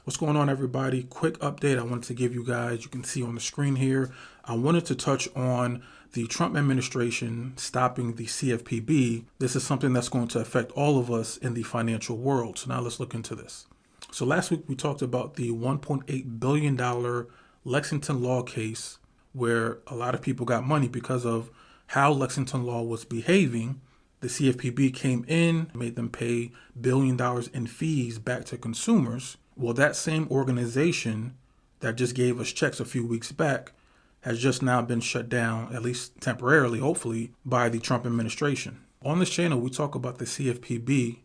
What's going on, everybody? Quick update I wanted to give you guys. You can see on the screen here. I wanted to touch on the Trump administration stopping the CFPB. This is something that's going to affect all of us in the financial world. So now let's look into this. So last week we talked about the $1.8 billion Lexington Law case where a lot of people got money because of how Lexington Law was behaving. The CFPB came in, made them pay $1 billion in fees back to consumers. Well, that same organization that just gave us checks a few weeks back has just now been shut down, at least temporarily, hopefully, by the Trump administration. On this channel, we talk about the CFPB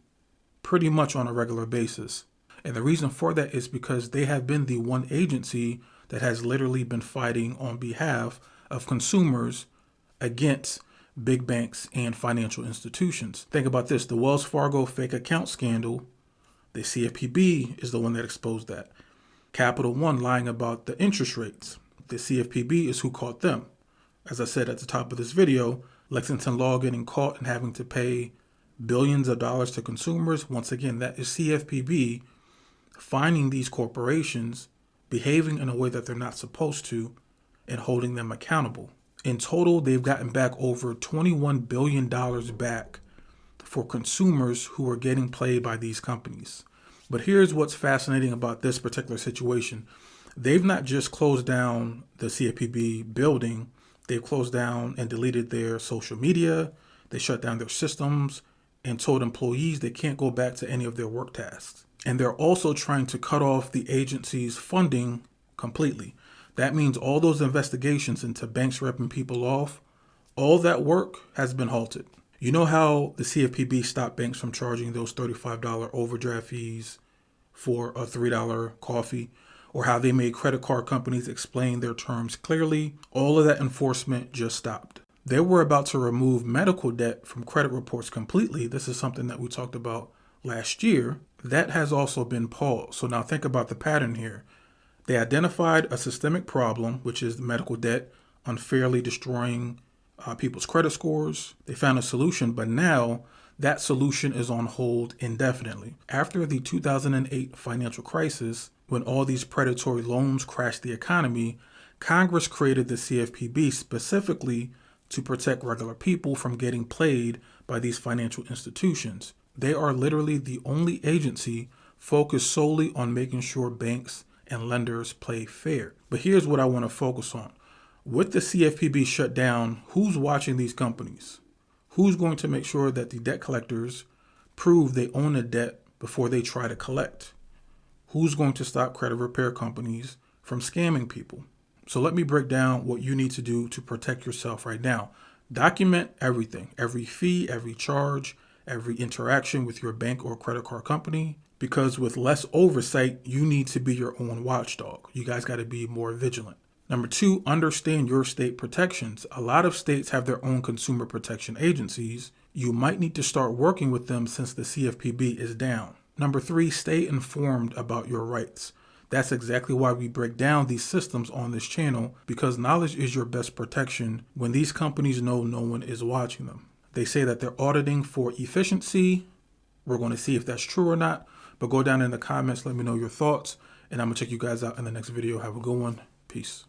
pretty much on a regular basis. And the reason for that is because they have been the one agency that has literally been fighting on behalf of consumers against big banks and financial institutions. Think about this, the Wells Fargo fake account scandal. The CFPB is the one that exposed that. Capital One lying about the interest rates. The CFPB is who caught them. As I said at the top of this video, Lexington Law getting caught and having to pay billions of dollars to consumers. Once again, that is CFPB finding these corporations behaving in a way that they're not supposed to and holding them accountable. In total, they've gotten back over $21 billion back for consumers who are getting played by these companies. But here's what's fascinating about this particular situation. They've not just closed down the CFPB building, they've closed down and deleted their social media, they shut down their systems, and told employees they can't go back to any of their work tasks. And they're also trying to cut off the agency's funding completely. That means all those investigations into banks ripping people off, all that work has been halted. You know how the CFPB stopped banks from charging those $35 overdraft fees for a $3 coffee, or how they made credit card companies explain their terms clearly? All of that enforcement just stopped. They were about to remove medical debt from credit reports completely. This is something that we talked about last year. That has also been paused. So now think about the pattern here. They identified a systemic problem, which is the medical debt unfairly destroying people's credit scores. They found a solution, but now that solution is on hold indefinitely. After the 2008 financial crisis, when all these predatory loans crashed the economy, Congress created the CFPB specifically to protect regular people from getting played by these financial institutions. They are literally the only agency focused solely on making sure banks and lenders play fair. But here's what I want to focus on. With the CFPB shut down, who's watching these companies? Who's going to make sure that the debt collectors prove they own a debt before they try to collect? Who's going to stop credit repair companies from scamming people? So let me break down what you need to do to protect yourself right now. Document everything, every fee, every charge, every interaction with your bank or credit card company, because with less oversight, you need to be your own watchdog. You guys got to be more vigilant. Number two, understand your state protections. A lot of states have their own consumer protection agencies. You might need to start working with them since the CFPB is down. Number three, stay informed about your rights. That's exactly why we break down these systems on this channel, because knowledge is your best protection when these companies know no one is watching them. They say that they're auditing for efficiency. We're going to see if that's true or not, but go down in the comments, let me know your thoughts, and I'm going to check you guys out in the next video. Have a good one. Peace.